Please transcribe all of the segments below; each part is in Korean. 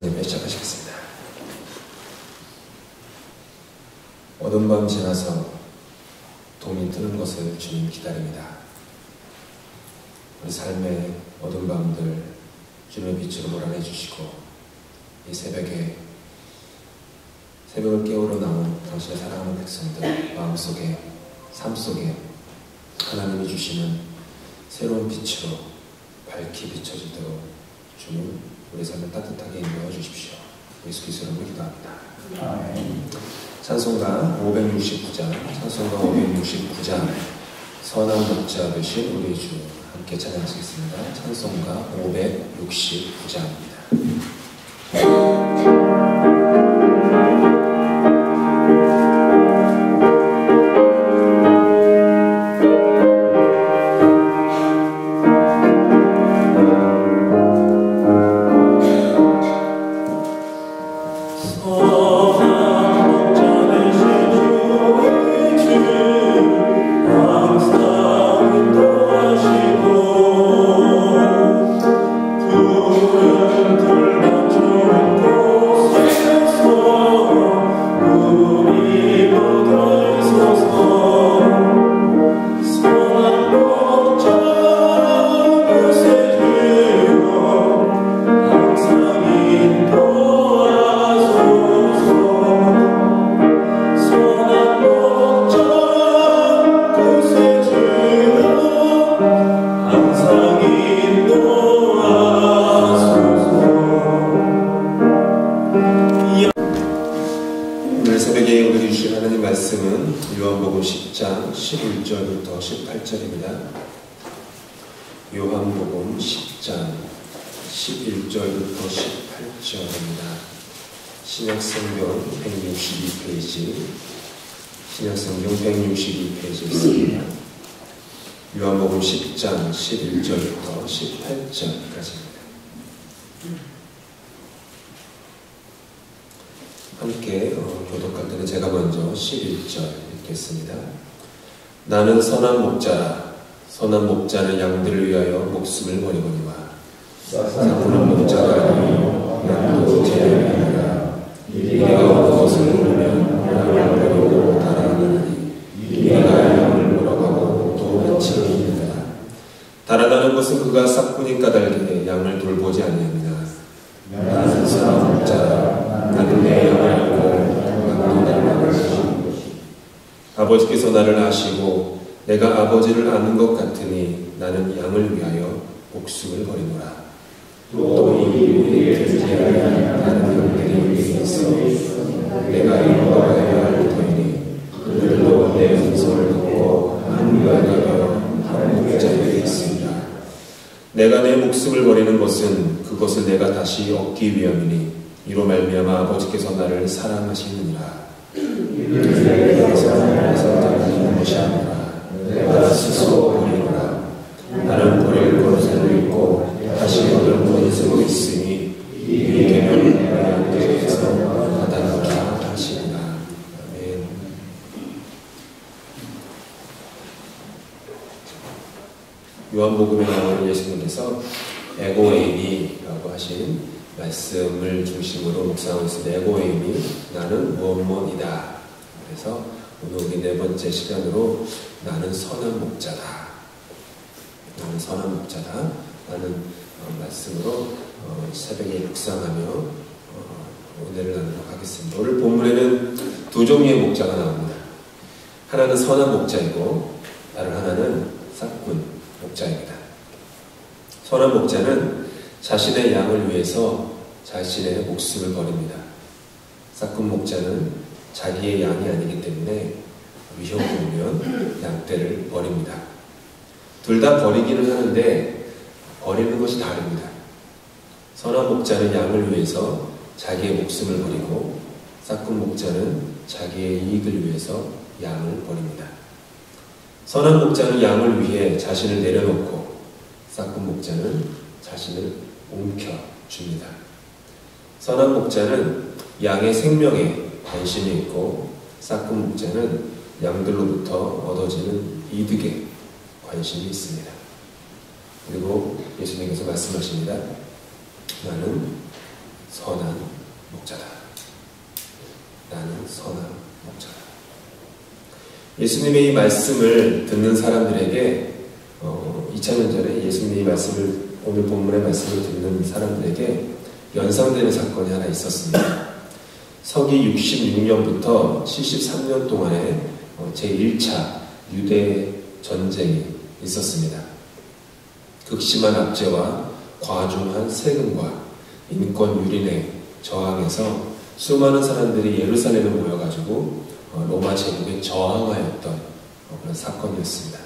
예배 시작하시겠습니다. 어두운 밤 지나서 동이 뜨는 것을 주님 기다립니다. 우리 삶의 어두운 밤들 주님의 빛으로 몰아내 주시고, 이 새벽에 새벽을 깨우러 나온 당신의 사랑하는 백성들 마음속에, 삶 속에 하나님이 주시는 새로운 빛으로 밝히 비춰지도록 주님 우리 삶을 따뜻하게 인도해 주십시오. 예수 그리스도 이름으로 기도합니다. 아멘. 찬송가 569장 선한 목자 되신 우리 주 함께 찬양하시겠습니다. 찬송가 569장입니다. 요한복음 10장 11절부터 18절입니다. 요한복음 10장 11절부터 18절입니다. 신약성경 162페이지, 신약성경 162페이지 있습니다. 요한복음 10장 11절부터 18절까지입니다. 함께 교독할 때는 제가 먼저 11절 읽겠습니다. 나는 선한 목자라. 선한 목자는 양들을 위하여 목숨을 버리거니와 나쁜 목자가 아니요 양도 제 양이니라. 이가 어떤 것을 물으면 양을 버리고 달아나느니 이가 양을 물어가고 또 마치느니라. 달아나는 것은 그가 싹군이 까닭에 양을 돌보지 아니합니다. 나는 선한 목자라. 나는 내 양을 알고 양도 달라는 것이니 아버지께서 나를 아시고 내가 아버지를 아는 것 같으니 나는 양을 위하여 목숨을 버리노라. 또 이 우리에게 들지 아니하는 다른 형들이 우리에게 있어 내가 인도하여야 할 터이니 그들도 내 음성을 듣고 한무가 되어 한 목자에게 있습니다. 내가 내 목숨을 버리는 것은 그것을 내가 다시 얻기 위함이니 이로 말미암아 아버지께서 나를 사랑하시느니라. 내가 선택하는 것이 아니라 내가 스스로 버리노라. 나는 버릴 것을 있고 다시 얻을 것을 있으니 이 계명을 내가 양께서 받아노라 하시니라. 아멘. 요한복음에 나오는 예수님께서 에고에이미라고 하신 말씀을 중심으로 묵상하고 있습니다. 에고에이미, 나는 무엇무엇이다. 그래서 오늘 우리 네 번째 시간으로 나는 선한 목자다. 나는 선한 목자다. 라는 말씀으로 새벽에 묵상하며 은혜를 나누도록 하겠습니다. 오늘 본문에는 두 종류의 목자가 나옵니다. 하나는 선한 목자이고 다른 하나는 싹군 목자입니다. 선한 목자는 자신의 양을 위해서 자신의 목숨을 버립니다. 싹군 목자는 자기의 양이 아니기 때문에 위협이 오면 양떼를 버립니다. 둘 다 버리기는 하는데 버리는 것이 다릅니다. 선한 목자는 양을 위해서 자기의 목숨을 버리고 싹군 목자는 자기의 이익을 위해서 양을 버립니다. 선한 목자는 양을 위해 자신을 내려놓고 싹군 목자는 자신을 옮겨줍니다. 선한 목자는 양의 생명에 관심이 있고 싹군 목자는 양들로부터 얻어지는 이득에 관심이 있습니다. 그리고 예수님께서 말씀하십니다. 나는 선한 목자다. 나는 선한 목자다. 예수님의 이 말씀을 듣는 사람들에게 2000년 전에 예수님의 이 말씀을, 오늘 본문의 말씀을 듣는 사람들에게 연상되는 사건이 하나 있었습니다. 서기 66년부터 73년 동안에 제1차 유대 전쟁이 있었습니다. 극심한 압제와 과중한 세금과 인권 유린에 저항해서 수많은 사람들이 예루살렘에 모여가지고 로마 제국에 저항하였던 그런 사건이었습니다.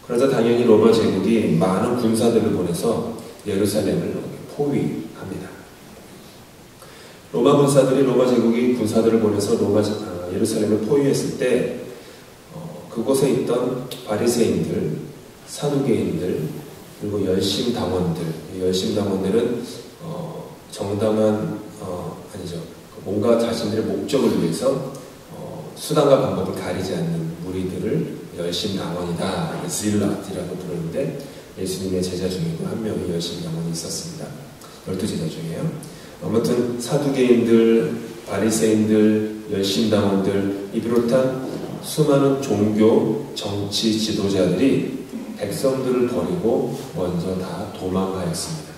그러자 당연히 로마 제국이 많은 군사들을 보내서 예루살렘을 포위합니다. 로마 군사들이, 로마 제국이 군사들을 보내서 예루살렘을 포위했을 때 그곳에 있던 바리새인들, 사두개인들, 그리고 열심당원들, 이 열심당원들은 정당한 아니죠, 뭔가 자신들의 목적을 위해서 수단과 방법을 가리지 않는 무리들을 열심당원이다, 질럿이라고 부르는데, 예수님의 제자 중에도 한 명이 열심당원이 있었습니다. 12제자 중에요. 아무튼 사두개인들, 바리새인들, 열심당원들, 이 비롯한 수많은 종교, 정치 지도자들이 백성들을 버리고 먼저 다 도망하였습니다.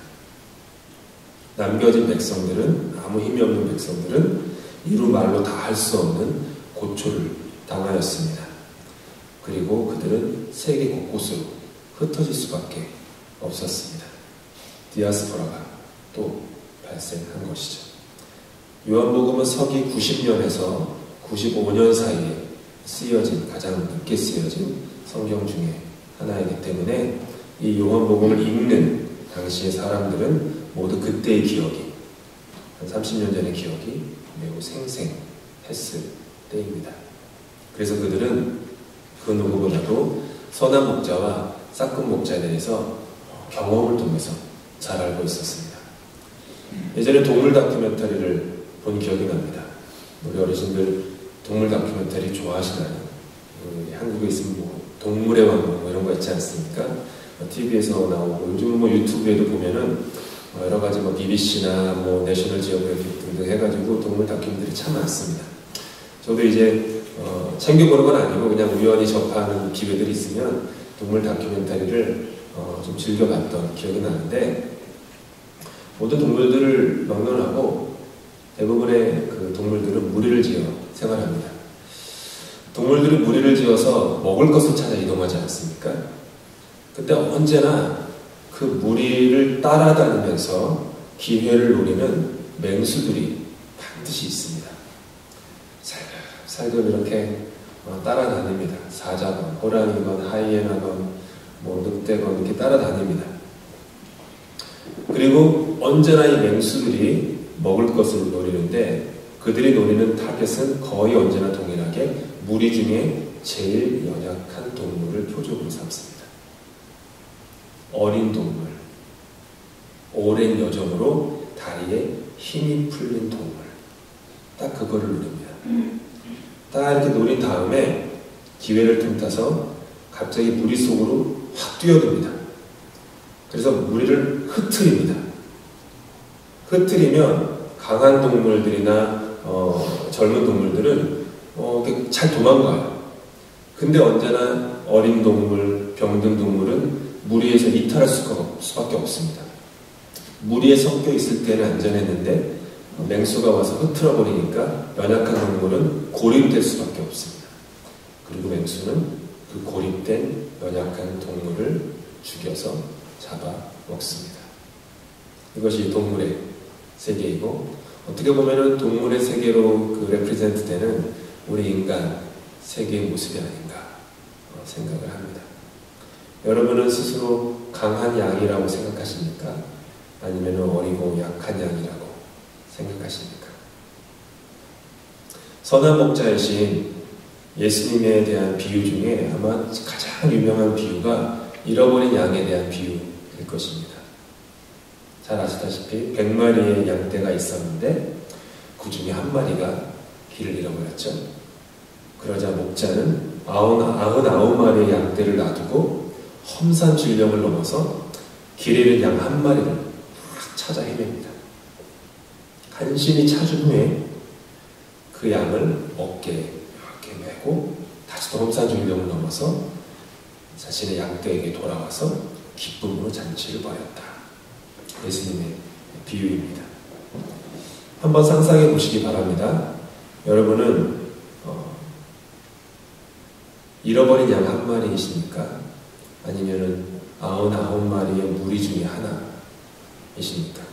남겨진 백성들은, 아무 힘이 없는 백성들은 이루 말로 다 할 수 없는 고초를 당하였습니다. 그리고 그들은 세계 곳곳으로 흩어질 수밖에 없었습니다. 디아스포라가 또 발생한 것이죠. 요한복음은 서기 90년에서 95년 사이에 쓰여진, 가장 늦게 쓰여진 성경 중에 하나이기 때문에 이 요한복음을 읽는 당시의 사람들은 모두 그때의 기억이, 한 30년 전의 기억이 매우 생생했을 때입니다. 그래서 그들은 그 누구보다도 선한 목자와 싹큰 목자에 대해서 경험을 통해서 잘 알고 있었습니다. 예전에 동물 다큐멘터리를 본 기억이 납니다. 우리 어르신들 동물 다큐멘터리 좋아하시나요? 한국에 있으면 뭐 동물의 왕국 뭐 이런 거 있지 않습니까? TV에서 나오고, 요즘 뭐 유튜브에도 보면은 여러 가지 뭐 BBC나 뭐 내셔널 지오그래픽 등등 해가지고 동물 다큐멘터리 참 많습니다. 저도 이제 챙겨보는 건 아니고 그냥 우연히 접하는 기회들이 있으면 동물 다큐멘터리를 좀 즐겨봤던 기억이 나는데, 모든 동물들을 막론하고 대부분의 그 동물들은 무리를 지어 생활합니다. 동물들이 무리를 지어서 먹을 것을 찾아 이동하지 않습니까? 근데 언제나 그 무리를 따라다니면서 기회를 노리는 맹수들이 반드시 있습니다. 살금 이렇게 따라다닙니다. 사자건, 호랑이건, 하이에나건, 뭐 늑대건 이렇게 따라다닙니다. 그리고 언제나 이 맹수들이 먹을 것을 노리는데, 그들이 노리는 타겟은 거의 언제나 동일하게 무리 중에 제일 연약한 동물을 표적으로 삼습니다. 어린 동물, 오랜 여정으로 다리에 힘이 풀린 동물, 딱 그거를 노립니다. 딱 이렇게 노린 다음에 기회를 틈타서 갑자기 무리 속으로 확 뛰어듭니다. 그래서 무리를 흩트립니다. 흩트리면 강한 동물들이나 젊은 동물들은 잘 도망가요. 근데 언제나 어린 동물, 병든 동물은 무리에서 이탈할 수밖에 없습니다. 무리에 섞여 있을 때는 안전했는데 맹수가 와서 흐트러 버리니까 연약한 동물은 고립될 수밖에 없습니다. 그리고 맹수는 그 고립된 연약한 동물을 죽여서 잡아 먹습니다. 이것이 동물의 세계이고, 어떻게 보면은 동물의 세계로 그 레프리젠트 되는 우리 인간 세계의 모습이 아닌가 생각을 합니다. 여러분은 스스로 강한 양이라고 생각하십니까? 아니면 어리고 약한 양이라고 생각하십니까? 선한 목자이신 예수님에 대한 비유 중에 아마 가장 유명한 비유가 잃어버린 양에 대한 비유일 것입니다. 잘 아시다시피 100마리의 양떼가 있었는데 그 중에 한 마리가 길을 잃어버렸죠. 그러자 목자는 99마리의 양떼를 놔두고 험산 질령을 넘어서 길 잃은 양 한 마리를 찾아 헤맵니다. 간신히 찾은 후에 그 양을 어깨에 이렇게 메고 다시 또 험산중령을 넘어서 자신의 양떼에게 돌아와서 기쁨으로 잔치를 벌였다. 예수님의 비유입니다. 한번 상상해 보시기 바랍니다. 여러분은 잃어버린 양 한 마리이십니까? 아니면은 99마리의 무리 중에 하나이십니까?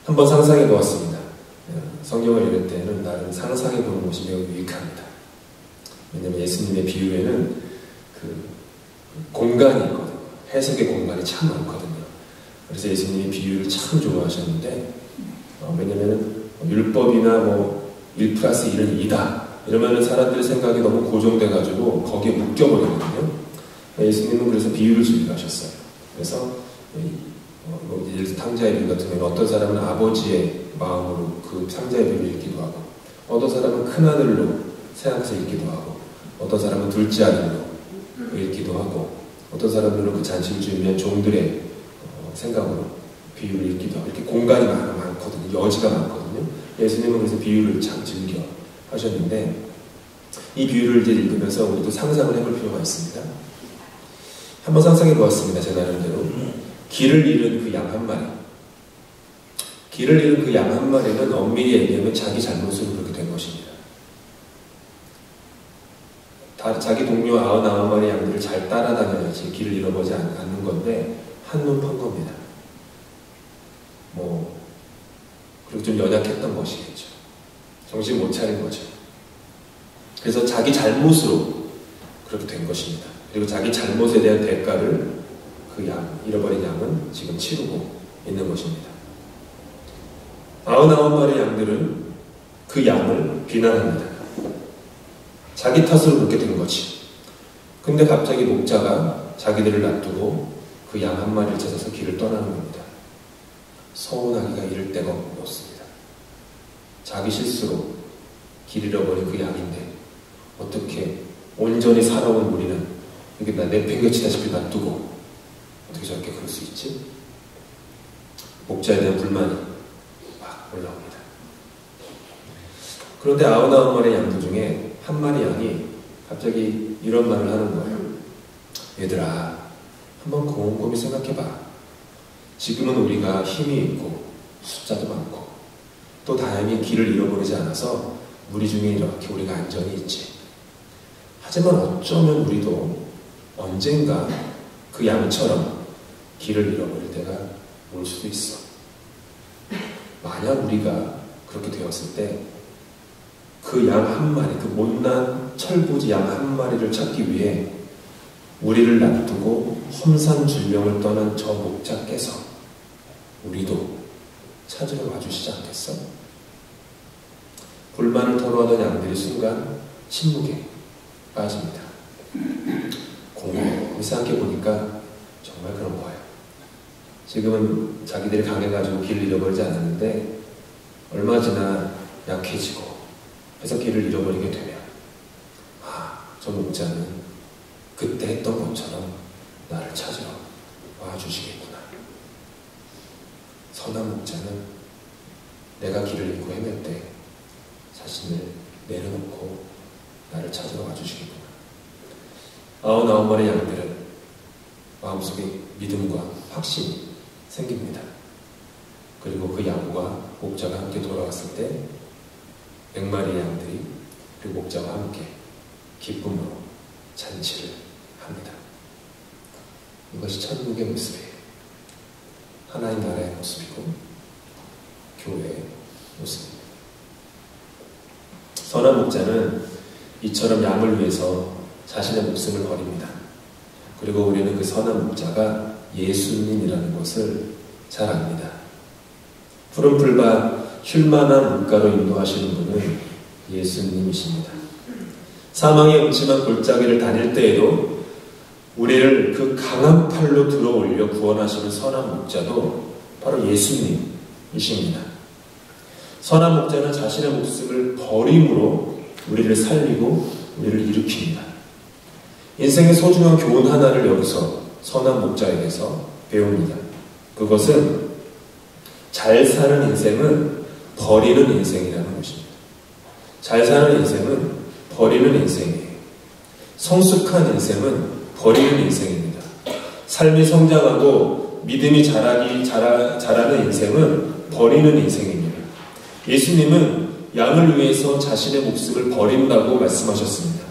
한번 상상해 보았습니다. 성경을 읽을 때는 나름 상상해 보는 것이 매우 유익합니다. 왜냐하면 예수님의 비유에는 그 공간이 있거든요. 해석의 공간이 참 많거든요. 그래서 예수님이 비유를 참 좋아하셨는데, 왜냐하면 율법이나 뭐 1+1은 2다 이러면은 사람들의 생각이 너무 고정돼가지고 거기에 묶여버리거든요. 예수님은 그래서 비유를 즐겨하셨어요. 그래서 예를 들어 탕자의 비유 같은 경우는 어떤 사람은 아버지의 마음으로 그 탕자의 비유를 읽기도 하고, 어떤 사람은 큰 아들로 생각해서 읽기도 하고, 어떤 사람은 둘째 아들로 읽기도 하고, 어떤 사람들은 그 잔치를 주면 종들의 생각으로 비유를 읽기도 하고, 이렇게 공간이 많거든요. 여지가 많거든요. 예수님은 그래서 비유를 참 즐겨 하셨는데, 이 비유를 이제 읽으면서 우리도 상상을 해볼 필요가 있습니다. 한번 상상해 보았습니다. 제 나름대로. 길을 잃은 그 양 한 마리. 길을 잃은 그 양 한 마리는 엄밀히 얘기하면 자기 잘못으로 그렇게 된 것입니다. 자기 동료 99마리 양들을 잘 따라다녀야지 길을 잃어버리지 않는 건데 한눈 판 겁니다. 그리고 좀 연약했던 것이겠죠. 정신 못 차린 거죠. 그래서 자기 잘못으로 그렇게 된 것입니다. 그리고 자기 잘못에 대한 대가를 그 잃어버린 양은 지금 치르고 있는 것입니다. 99마리 양들은 그 양을 비난합니다. 자기 탓으로 그렇게 된 거지. 근데 갑자기 목자가 자기들을 놔두고 그 양 한 마리를 찾아서 길을 떠나는 겁니다. 서운하기가 이를 데가 없습니다. 자기 실수로 길 잃어버린 그 양인데 어떻게 온전히 살아온 우리는 이게 내팽개치다시피 놔두고 어떻게 저렇게 그럴 수 있지? 목자에 대한 불만이 막 올라옵니다. 그런데 99마리 양들 중에 한 마리 양이 갑자기 이런 말을 하는 거예요. 얘들아, 한번 곰곰이 생각해봐. 지금은 우리가 힘이 있고 숫자도 많고 또 다행히 길을 잃어버리지 않아서 무리 중에 이렇게 우리가 안전히 있지. 하지만 어쩌면 우리도 언젠가 그 양처럼 길을 잃어버릴 때가 올 수도 있어. 만약 우리가 그렇게 되었을 때 그 양 한 마리, 그 못난 철부지 양 한 마리를 찾기 위해 우리를 놔두고 험산줄령을 떠난 저 목자께서 우리도 찾으러 와주시지 않겠어? 불만을 토로하던 양들이 순간 침묵에 빠집니다. 곰곰이 생각해 보니까 정말 그런 거예요. 지금은 자기들이 강해가지고 길을 잃어버리지 않았는데 얼마 지나 약해지고 해서 길을 잃어버리게 되면 저 목자는 그때 했던 것처럼 나를 찾으러 와주시겠구나. 선한 목자는 내가 길을 잃고 헤맬 때 자신을 내려놓고 나를 찾으러 와주시겠구나. 99마리 양들은 마음속에 믿음과 확신이 생깁니다. 그리고 그 양과 목자가 함께 돌아왔을 때 100마리의 양들이 그 목자와 함께 기쁨으로 잔치를 합니다. 이것이 천국의 모습이에요. 하나님 나라의 모습이고 교회의 모습입니다. 선한 목자는 이처럼 양을 위해서 자신의 목숨을 버립니다. 그리고 우리는 그 선한 목자가 예수님이라는 것을 잘 압니다. 푸른 풀밭 쉴만한 물가로 인도하시는 분은 예수님이십니다. 사망의 음침한 골짜기를 다닐 때에도 우리를 그 강한 팔로 들어올려 구원하시는 선한 목자도 바로 예수님이십니다. 선한 목자는 자신의 목숨을 버림으로 우리를 살리고 우리를 일으킵니다. 인생의 소중한 교훈 하나를 여기서 선한 목자에게서 배웁니다. 그것은 잘 사는 인생은 버리는 인생이라는 것입니다. 잘 사는 인생은 버리는 인생이에요. 성숙한 인생은 버리는 인생입니다. 삶이 성장하고 믿음이 자라는 인생은 버리는 인생입니다. 예수님은 양을 위해서 자신의 목숨을 버린다고 말씀하셨습니다.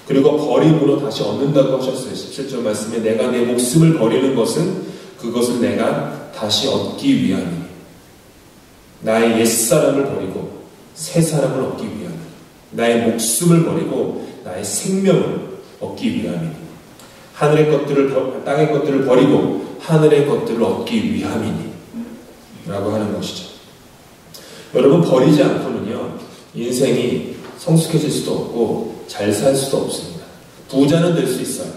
그리고 버림으로 다시 얻는다고 하셨어요. 17절 말씀에 내가 내 목숨을 버리는 것은 그것을 내가 다시 얻기 위함이니 나의 옛사람을 버리고 새 사람을 얻기 위함이니 나의 목숨을 버리고 나의 생명을 얻기 위함이니 하늘의 것들을 땅의 것들을 버리고 하늘의 것들을 얻기 위함이니 라고 하는 것이죠. 여러분, 버리지 않고는요 인생이 성숙해질 수도 없고 잘 살 수도 없습니다. 부자는 될 수 있어요.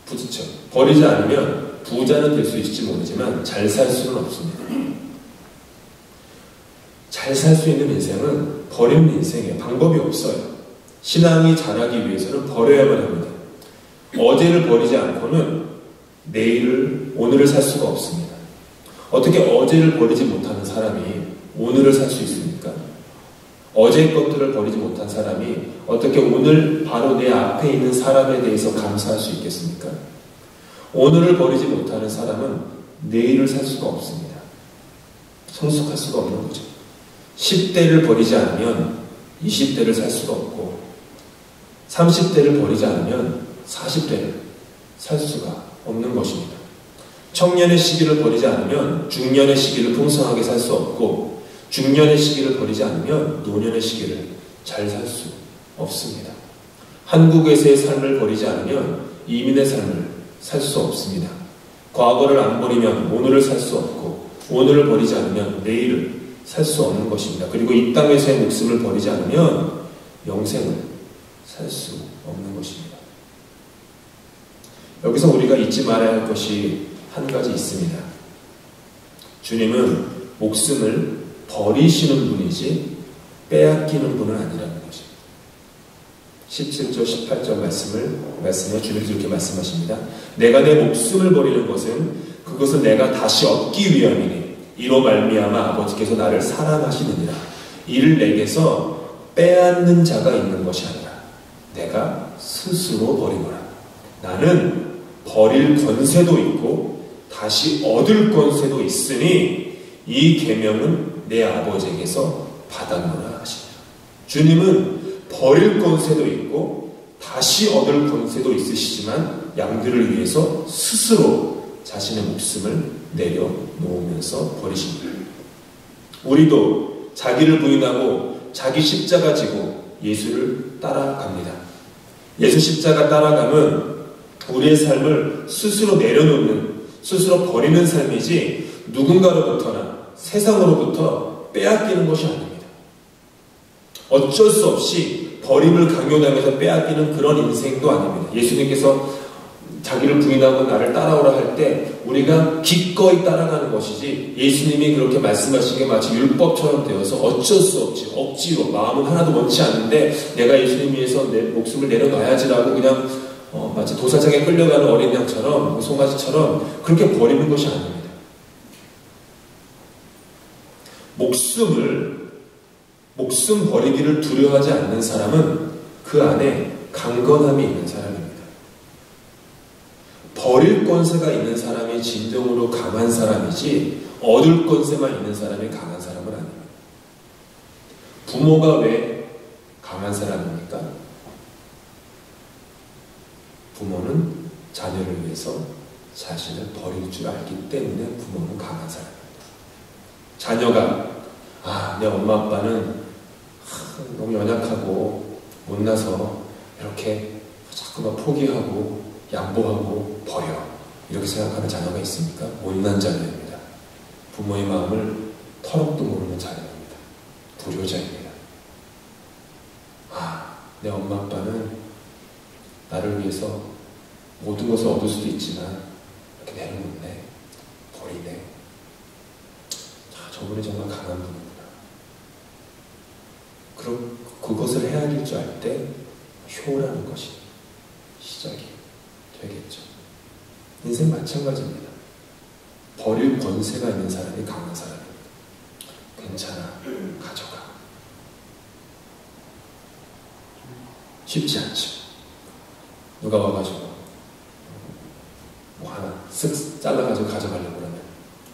그렇죠. 버리지 않으면 부자는 될 수 있을지 모르지만 잘 살 수는 없습니다. 잘 살 수 있는 인생은 버리는 인생이에요. 방법이 없어요. 신앙이 자라기 위해서는 버려야만 합니다. 어제를 버리지 않고는 오늘을 살 수가 없습니다. 어떻게 어제를 버리지 못하는 사람이 오늘을 살 수 있습니까? 어제의 것들을 버리지 못한 사람이 어떻게 오늘 바로 내 앞에 있는 사람에 대해서 감사할 수 있겠습니까? 오늘을 버리지 못하는 사람은 내일을 살 수가 없습니다. 성숙할 수가 없는 거죠. 10대를 버리지 않으면 20대를 살 수가 없고 30대를 버리지 않으면 40대를 살 수가 없는 것입니다. 청년의 시기를 버리지 않으면 중년의 시기를 풍성하게 살 수 없고 중년의 시기를 버리지 않으면 노년의 시기를 잘 살 수 없습니다. 한국에서의 삶을 버리지 않으면 이민의 삶을 살 수 없습니다. 과거를 안 버리면 오늘을 살 수 없고 오늘을 버리지 않으면 내일을 살 수 없는 것입니다. 그리고 이 땅에서의 목숨을 버리지 않으면 영생을 살 수 없는 것입니다. 여기서 우리가 잊지 말아야 할 것이 한 가지 있습니다. 주님은 목숨을 버리시는 분이지 빼앗기는 분은 아니라는 것입니다. 17절 18절 말씀에 주님께서 이렇게 말씀하십니다. 내가 내 목숨을 버리는 것은 그것을 내가 다시 얻기 위함이니 이로 말미암아 아버지께서 나를 사랑하시느니라. 이를 내게서 빼앗는 자가 있는 것이 아니라 내가 스스로 버리노라. 나는 버릴 권세도 있고 다시 얻을 권세도 있으니 이 계명은 내 아버지에게서 받았노라 하시니라. 주님은 버릴 권세도 있고 다시 얻을 권세도 있으시지만 양들을 위해서 스스로 자신의 목숨을 내려놓으면서 버리십니다. 우리도 자기를 부인하고 자기 십자가 지고 예수를 따라갑니다. 예수 십자가 따라가면 우리의 삶을 스스로 내려놓는, 스스로 버리는 삶이지 누군가로부터나 세상으로부터 빼앗기는 것이 아닙니다. 어쩔 수 없이 버림을 강요당해서 빼앗기는 그런 인생도 아닙니다. 예수님께서 자기를 부인하고 나를 따라오라 할 때 우리가 기꺼이 따라가는 것이지 예수님이 그렇게 말씀하신 게 마치 율법처럼 되어서 어쩔 수 없이 억지로 마음은 하나도 원치 않는데 내가 예수님 위해서 내 목숨을 내려놔야지라고 그냥 마치 도사장에 끌려가는 어린 양처럼 송아지처럼 그렇게 버리는 것이 아닙니다. 목숨 버리기를 두려워하지 않는 사람은 그 안에 강건함이 있는 사람입니다. 버릴 권세가 있는 사람이 진정으로 강한 사람이지 얻을 권세만 있는 사람이 강한 사람은 아닙니다. 부모가 왜 강한 사람입니까? 부모는 자녀를 위해서 자신을 버릴 줄 알기 때문에 부모는 강한 사람입니다. 자녀가 내 엄마 아빠는 너무 연약하고 못나서 이렇게 자꾸만 포기하고 양보하고 버려 이렇게 생각하는 자녀가 있습니까? 못난 자녀입니다. 부모의 마음을 터럭도 모르는 자녀입니다. 불효자입니다. 내 엄마 아빠는 나를 위해서 모든 것을 얻을 수도 있지만 이렇게 내려놓네, 버리네. 저분이 정말 강한 분이구나. 그럼 그것을 헤아릴 줄 알 때 효라는 것이 시작이 되겠죠. 인생 마찬가지입니다. 버릴 권세가 있는 사람이 강한 사람입니다. 괜찮아, 가져가. 쉽지 않죠. 누가 와가지고 뭐 하나 쓱 잘라가지고 가져가려고 그러면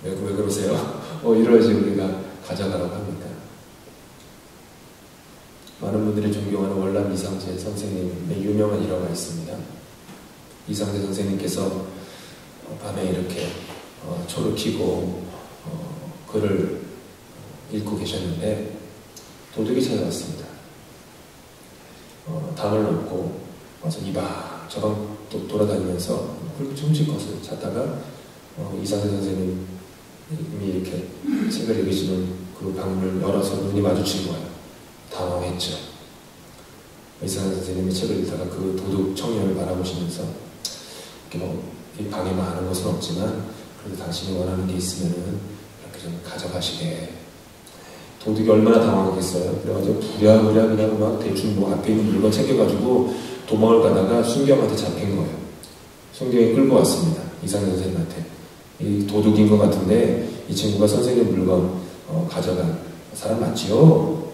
왜 그러세요? 이러지 우리가 가져가라고 합니다. 많은 분들이 존경하는 월남 이상재 선생님의 유명한 일화가 있습니다. 이상재 선생님께서 밤에 이렇게 초를 켜고 글을 읽고 계셨는데 도둑이 찾아왔습니다. 담을 놓고 와서 이방저방 돌아다니면서 훔칠 것을 찾다가 이상재 선생님이 이렇게 책을 읽으시는 그 방문을 열어서 눈이 마주친 거예요. 당황했죠. 이상재 선생님이 책을 읽다가 그 도둑 청년을 바라보시면서 이렇게 이 방에만 하는 것은 없지만 그래도 당신이 원하는 게 있으면은 이렇게 좀 가져가시게. 도둑이 얼마나 당황하겠어요. 그래가지고 부랴부랴 그냥 막 대충 앞에 있는 물건 챙겨가지고 도망을 가다가 순경한테 잡힌 거예요. 순경이 끌고 왔습니다. 이상재 선생님한테. 이 도둑인 것 같은데 이 친구가 선생님 물건 가져간 사람 맞지요?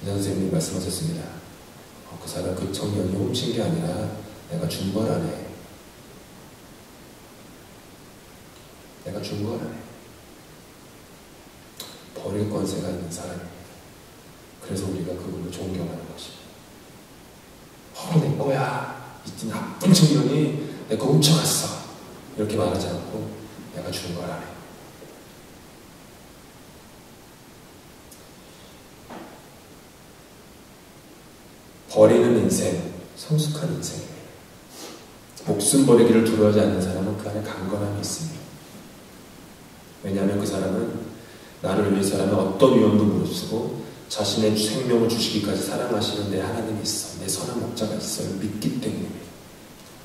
이상재 선생님이 말씀하셨습니다. 그 사람, 그 청년이 훔친 게 아니라 내가 준 거라네. 내가 준 거라네. 버릴 권세가 있는 사람입니다. 그래서 우리가 그분을 존경하는 것입니다. 내 거야. 이 나쁜 청년이 내 거 훔쳐갔어. 이렇게 말하지 않고 내가 준 거라네. 버리는 인생, 성숙한 인생입니다. 목숨 버리기를 두려워하지 않는 사람은 그 안에 강건함이 있습니다. 왜냐하면 그 사람은 나를 위해서라면 어떤 위험도 무릅쓰고 자신의 생명을 주시기까지 사랑하시는 내 하나님이 있어, 내 선한 목자가 있어요 믿기 때문입니다.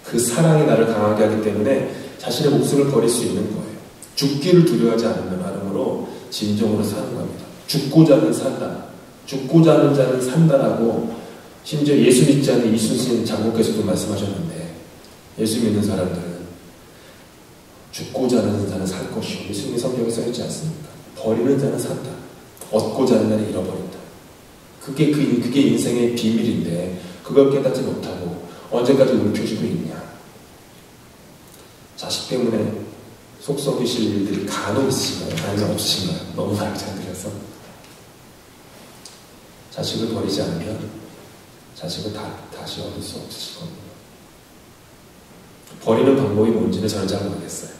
그 사랑이 나를 강하게 하기 때문에 자신의 목숨을 버릴 수 있는 거예요. 죽기를 두려워하지 않는 나름으로 진정으로 사는 겁니다. 죽고자 하는 산다, 죽고자 하는 자는 산다라고 심지어 예수 믿지 않는 이순신 장로께서도 말씀하셨는데, 예수 믿는 사람들은 죽고자 하는 자는 살 것이요, 예수님의 성경에 써있지 않습니까? 버리는 자는 산다, 얻고자 하는 자는 잃어버린다. 그게 인생의 비밀인데 그걸 깨닫지 못하고 언제까지 움켜쥐고 있냐. 자식 때문에 속 썩이실 일들이 간혹 있으신가요? 아니면 없으신가요? 너무 많이 드려서 자식을 버리지 않으면 자식을 다시 얻을 수 없으실 겁니다. 버리는 방법이 뭔지는 저는 잘 모르겠어요.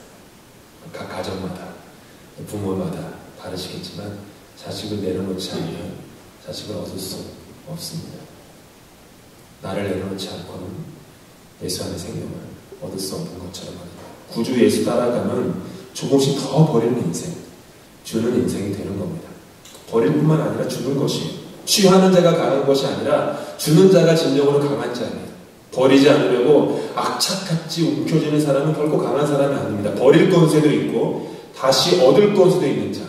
각 가정마다, 부모마다 다르시겠지만 자식을 내려놓지 않으면 자식을 얻을 수 없습니다. 나를 내려놓지 않고는 예수 안의 생명을 얻을 수 없는 것처럼 말입니다. 구주 예수 따라가면 조금씩 더 버리는 인생, 주는 인생이 되는 겁니다. 버릴 뿐만 아니라 주는 것이에요. 취하는 자가 강한 것이 아니라 주는 자가 진정으로 강한 자입니다. 버리지 않으려고 악착같이 움켜쥐는 사람은 결코 강한 사람이 아닙니다. 버릴 권세도 있고 다시 얻을 권세도 있는 자,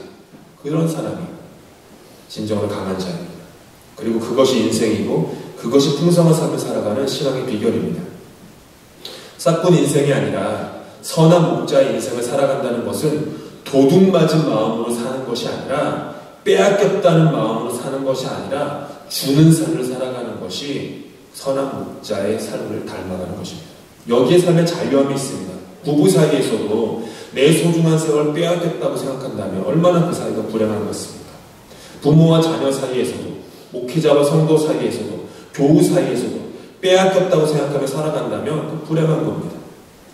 그런 사람이 진정으로 강한 자입니다. 그리고 그것이 인생이고 그것이 풍성한 삶을 살아가는 신앙의 비결입니다. 싹군 인생이 아니라 선한 목자의 인생을 살아간다는 것은 도둑 맞은 마음으로 사는 것이 아니라, 빼앗겼다는 마음으로 사는 것이 아니라 주는 삶을 살아가는 것이 선한 목자의 삶을 닮아가는 것입니다. 여기에 삶에 자유함이 있습니다. 부부 사이에서도 내 소중한 세월을 빼앗겼다고 생각한다면 얼마나 그 사이가 불행한 것입니까? 부모와 자녀 사이에서도, 목회자와 성도 사이에서도, 교우 사이에서도 빼앗겼다고 생각하며 살아간다면 그 불행한 겁니다.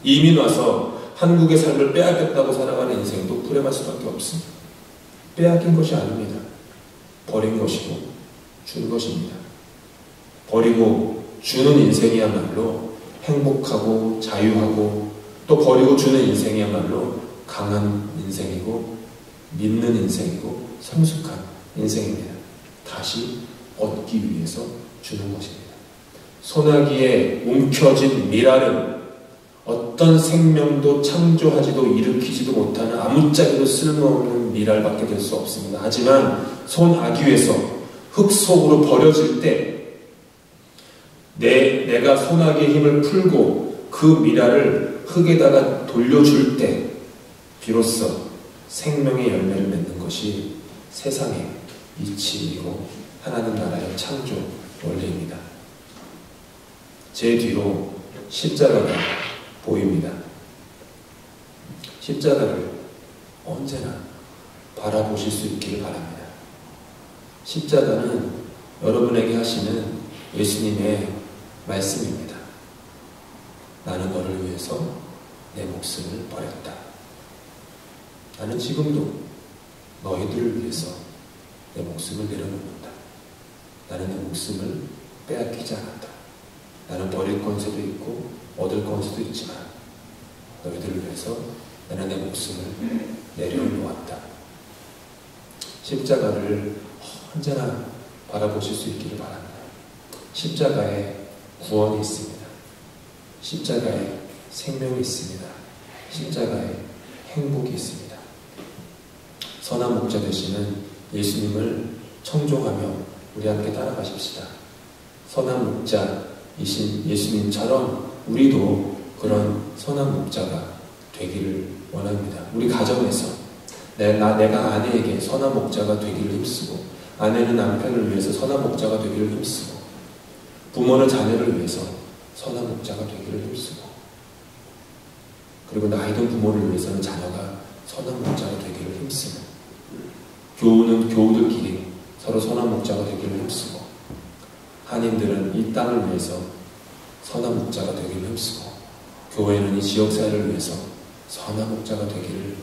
이민 와서 한국의 삶을 빼앗겼다고 살아가는 인생도 불행할 수밖에 없습니다. 빼앗긴 것이 아닙니다. 버린 것이고 준 것입니다. 버리고 주는 인생이야말로 행복하고 자유하고, 또 버리고 주는 인생이야말로 강한 인생이고 믿는 인생이고 성숙한 인생입니다. 다시 얻기 위해서 주는 것입니다. 소나기에 움켜진 밀알은 어떤 생명도 창조하지도 일으키지도 못하는 아무짝에도 쓸모없는 밀알밖에 될 수 없습니다. 하지만 소나기에서 흙 속으로 버려질 때, 내가 소나기의 힘을 풀고 그 밀알을 흙에다가 돌려줄 때 비로소 생명의 열매를 맺는 것이 세상의 이치이고 하나님 나라의 창조 원리입니다. 제 뒤로 십자가가 보입니다. 십자가를 언제나 바라보실 수 있기를 바랍니다. 십자가는 여러분에게 하시는 예수님의 말씀입니다. 나는 너를 위해서 내 목숨을 버렸다. 나는 지금도 너희들을 위해서 내 목숨을 내려놓는다. 나는 내 목숨을 빼앗기지 않았다. 나는 버릴 권세도 있고 얻을 권세도 있지만 너희들을 위해서 나는 내 목숨을 내려놓았다. 십자가를 언제나 바라보실 수 있기를 바랍니다. 십자가에 구원이 있습니다. 십자가에 생명이 있습니다. 십자가에 행복이 있습니다. 선한 목자 되시는 예수님을 청종하며 우리 함께 따라가십시다. 선한 목자이신 예수님처럼 우리도 그런 선한 목자가 되기를 원합니다. 우리 가정에서 내가 아내에게 선한 목자가 되기를 힘쓰고, 아내는 남편을 위해서 선한 목자가 되기를 힘쓰고, 부모는 자녀를 위해서 선한 목자가 되기를 힘쓰고, 그리고 나이든 부모를 위해서는 자녀가 선한 목자가 되기를 힘쓰고, 교우는 교우들끼리 서로 선한 목자가 되기를 힘쓰고, 한인들은 이 땅을 위해서 선한 목자가 되기를 힘쓰고, 교회는 이 지역사회를 위해서 선한 목자가 되기를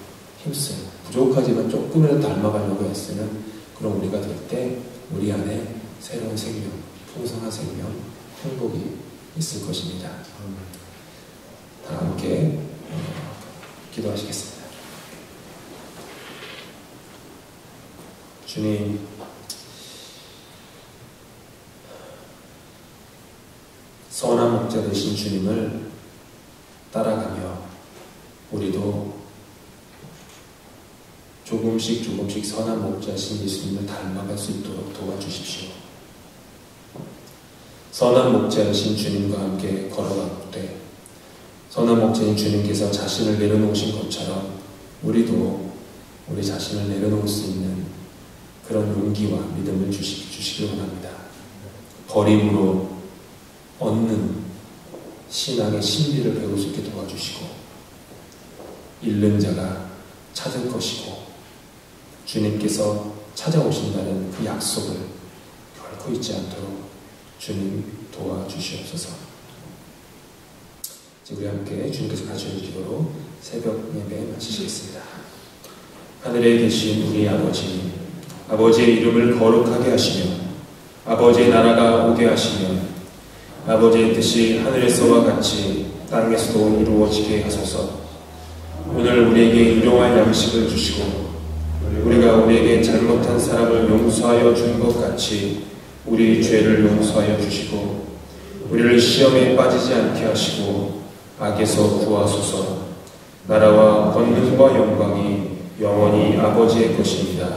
힘써요. 부족하지만 조금이라도 닮아가려고 애쓰는 그런 우리가 될 때 우리 안에 새로운 생명, 풍성한 생명, 행복이 있을 것입니다. 다 함께 기도하시겠습니다. 주님, 선한 목자 되신 주님을 따라가며 우리도 조금씩 선한 목자신 예수님을 닮아갈 수 있도록 도와주십시오. 선한 목자이신 주님과 함께 걸어갈 때 선한 목자인 주님께서 자신을 내려놓으신 것처럼 우리도 우리 자신을 내려놓을 수 있는 그런 용기와 믿음을 주시길 원합니다. 버림으로 얻는 신앙의 신비를 배울 수 있게 도와주시고, 잃는 자가 찾을 것이고 주님께서 찾아오신다는 그 약속을 결코 잊지 않도록 주님 도와주시옵소서. 우리 함께 주님께서 가르쳐주신 기도로 새벽 예배 마치시겠습니다. 하늘에 계신 우리 아버지, 아버지의 이름을 거룩하게 하시며 아버지의 나라가 오게 하시며 아버지의 뜻이 하늘에서와 같이 땅에서도 이루어지게 하소서. 오늘 우리에게 일용할 양식을 주시고 우리가 우리에게 잘못한 사람을 용서하여 준 것 같이 우리 죄를 용서하여 주시고 우리를 시험에 빠지지 않게 하시고 악에서 구하소서. 나라와 권능과 영광이 영원히 아버지의 것입니다.